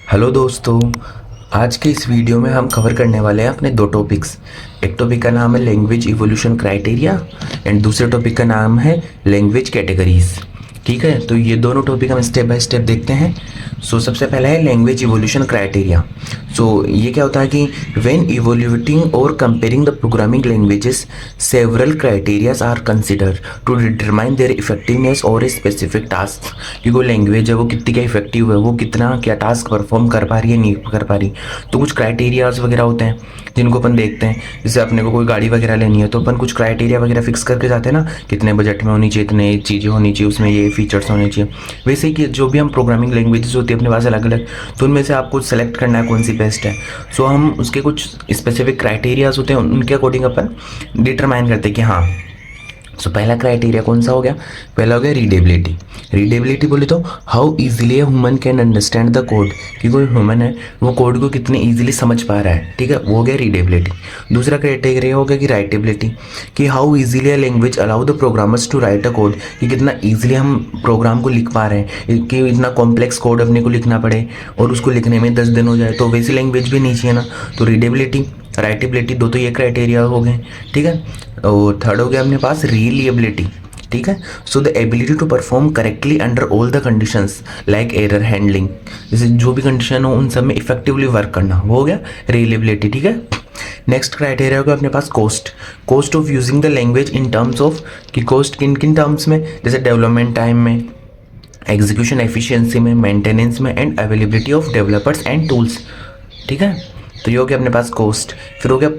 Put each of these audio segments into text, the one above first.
Hello दोस्तों। आज के इस वीडियो में हम कवर करने वाले हैं अपने दो टॉपिक्स। एक टॉपिक का नाम है लैंग्वेज इवोल्यूशन क्राइटेरिया एंड दूसरे टॉपिक का नाम है लैंग्वेज कैटेगरीज। ठीक है, तो ये दोनों टॉपिक हम स्टेप बाय स्टेप देखते हैं। सबसे पहला है लैंग्वेज इवोल्यूशन क्राइटेरिया। ये क्या होता है कि व्हेन इवोल्यूटिंग और comparing the programming languages several criterias are consider to determine their effectiveness और ए स्पेसिफिक टास्क। कि कोई लैंग्वेज है वो कितनी क्या इफेक्टिव है, वो कितना क्या टास्क परफॉर्म कर पा रही है, नहीं कर पा रही। तो कुछ क्राइटेरियाज वगैरह होते हैं जिनको अपन देखते हैं। जैसे अपने को कोई गाड़ी वगैरह लेनी है तो अपन कुछ क्राइटेरिया वगैरह फिक्स करके जाते हैं ना, कितने बजट में होनी चाहिए, इतने चीज़ें होनी चाहिए, उसमें ये फीचर्स होने चाहिए। वैसे ही कि जो भी हम प्रोग्रामिंग लैंग्वेजेस होती है अपने पास अलग अलग, तो उनमें से आपको सेलेक्ट करना है कौन सी बेस्ट है। हम उसके कुछ स्पेसिफिक क्राइटेरियाज होते हैं, उनके अकॉर्डिंग अपन डिटरमाइन करते हैं कि हाँ। पहला क्राइटेरिया कौन सा हो गया? पहला हो गया रीडेबिलिटी। रीडेबिलिटी बोले तो how easily human can understand the code, कि कोई ह्यूमन है वो कोड को कितने इजीली समझ पा रहा है। ठीक है, वो हो गया रीडेबिलिटी। दूसरा क्राइटेरिया हो गया कि राइटेबिलिटी, कि how easily a language allow the programmers to write a code, कि कितना इजीली हम प्रोग्राम को लिख पा रहे हैं, कि इतना कॉम्प्लेक्स कोड अपने को लिखना पड़े और उसको लिखने में 10 दिन हो जाए, तो वैसी लैंग्वेज भी नहीं चाहिए ना। तो रीडेबिलिटी, राइटेबिलिटी, दो तो ये क्राइटेरिया हो गए। ठीक है, और थर्ड हो गया अपने पास रिलिएबिलिटी। ठीक है, the ability to perform correctly under all the conditions like error handling, जैसे जो भी कंडीशन हो उन सब में इफेक्टिवली वर्क करना, वो हो गया रिलिएबिलिटी। ठीक है, नेक्स्ट क्राइटेरिया होगा अपने पास cost of using the language in terms of, कि कॉस्ट किन किन टर्म्स में, जैसे डेवलपमेंट टाइम में, एग्जीक्यूशन एफिशिएंसी में, मेंटेनेंस में and availability of developers and tools. ठीक है, तो ये हो गया अपने पास कॉस्ट। फिर हो गया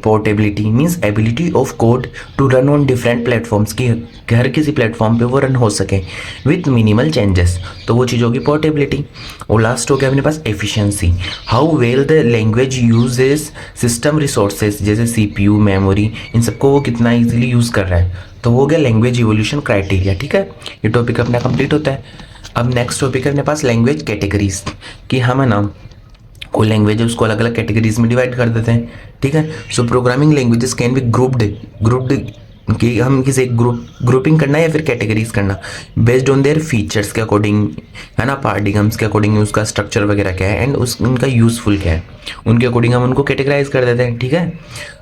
portability, means ability of code to run on different platforms, की हर किसी प्लेटफॉर्म पे वो रन हो सके विथ मिनिमल चेंजेस, तो वो चीज़ होगी पोर्टेबिलिटी। और लास्ट हो गया अपने पास efficiency, how well the language uses system resources, जैसे सीपीयू, मेमोरी, इन सबको वो कितना ईजिली यूज़ कर रहा है, तो वो हो गया लैंग्वेज इवोल्यूशन क्राइटेरिया। ठीक है, ये टॉपिक अपना कंप्लीट होता है। अब नेक्स्ट टॉपिक है अपने पास लैंग्वेज कैटेगरीज, कि हम है ना कोई लैंग्वेज है उसको अलग अलग कैटेगरीज में डिवाइड कर देते हैं। ठीक है, programming languages can be grouped कि हम किसी एक ग्रुपिंग करना है या फिर कैटेगरीज करना बेस्ड ऑन देयर फीचर्स के अकॉर्डिंग, है ना, पार्डिगम्स के अकॉर्डिंग उसका स्ट्रक्चर वगैरह क्या है एंड उनका यूजफुल क्या है, उनके अकॉर्डिंग हम उनको कैटेगराइज कर देते हैं। ठीक है,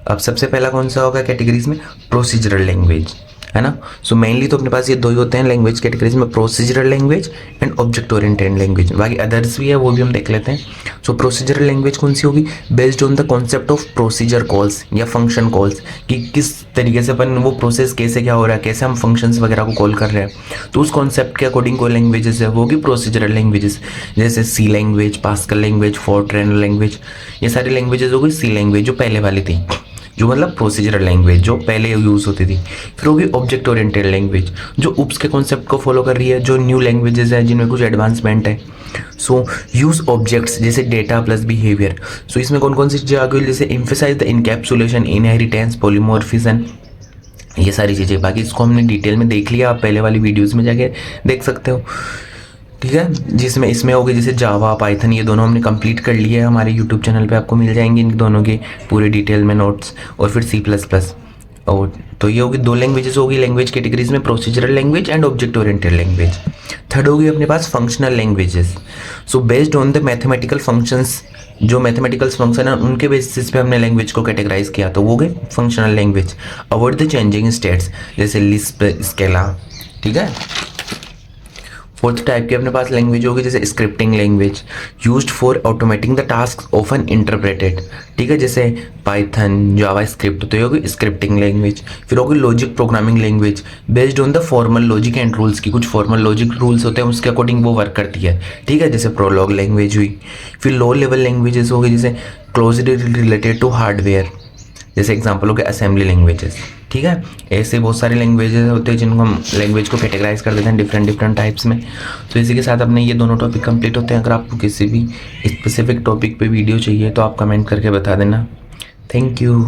अब सबसे पहला कौन सा होगा कैटेगरीज में? प्रोसीजरल लैंग्वेज, है ना। मेनली तो अपने पास ये दो ही होते हैं लैंग्वेज कैटेगरीज में, procedural language and object oriented language. बाकी अदर्स भी है, वो भी हम देख लेते हैं। प्रोसीजरल लैंग्वेज कौन सी होगी? Based on the concept of procedure calls या फंक्शन कॉल्स, कि किस तरीके से अपन वो प्रोसेस कैसे क्या हो रहा है, कैसे हम फंक्शंस वगैरह को कॉल कर रहे हैं, तो उस कॉन्सेप्ट के अकॉर्डिंग कोई लैंग्वेजेस है वो होगी प्रोसीजरल लैंग्वेजेस। जैसे C language, Pascal language, Fortran language, ये सारी लैंग्वेजेस हो गई। सी लैंग्वेज जो पहले वाली थी, जो मतलब प्रोसीजरल लैंग्वेज जो पहले यूज़ होती थी। फिर होगी ऑब्जेक्ट ओरिएंटेड लैंग्वेज, जो उप्स के कॉन्सेप्ट को फॉलो कर रही है, जो न्यू लैंग्वेजेस है जिनमें कुछ एडवांसमेंट है। यूज ऑब्जेक्ट्स जैसे डेटा प्लस बिहेवियर। इसमें कौन कौन सी चीज़ें आ गई? जैसे emphasise the encapsulation, inheritance, polymorphism, ये सारी चीज़ें। बाकी इसको हमने डिटेल में देख लिया, आप पहले वाली वीडियोज़ में जाके देख सकते हो। ठीक है, जिसमें इसमें हो गए जैसे जावा, पाइथन, ये दोनों हमने कंप्लीट कर लिए है। हमारे यूट्यूब चैनल पे आपको मिल जाएंगे इन दोनों के पूरे डिटेल में नोट्स। और फिर C++। और तो ये होगी दो लैंग्वेजेस होगी लैंग्वेज कैटेगरीज में, procedural language and object oriented language. Third होगी अपने पास functional languages. Based on the mathematical functions, जो मैथमेटिकल फंक्शन है उनके बेसिस पे हमने लैंग्वेज को कैटेगराइज किया, तो वो गई functional language. Avoid the changing states, जैसे लिस्प, स्केला। ठीक है, फोर्थ टाइप की अपने पास लैंग्वेज होगी जैसे scripting language, used for automating the task often interpreted. ठीक है, जैसे पाइथन, जावा स्क्रिप्ट, तो ये होगी स्क्रिप्टिंग लैंग्वेज। फिर होगी logic programming language, based on the formal logic and rules, की कुछ फॉर्मल लॉजिक रूल्स होते हैं उसके अकॉर्डिंग वो वर्क करती है। ठीक है, जैसे प्रोलॉग लैंग्वेज हुई। फिर लो लेवल लैंग्वेजेस होगी जैसे क्लोजली रिलेटेड टू हार्डवेयर, जैसे एग्जाम्पल हो गया असेंबली लैंग्वेजेस। ठीक है, ऐसे बहुत सारे लैंग्वेजेस होते हैं जिनको हम लैंग्वेज को कैटेगराइज कर देते हैं डिफरेंट टाइप्स में। इसी के साथ अपने ये दोनों टॉपिक कंप्लीट होते हैं। अगर आपको किसी भी स्पेसिफिक टॉपिक पे वीडियो चाहिए तो आप कमेंट करके बता देना। Thank you.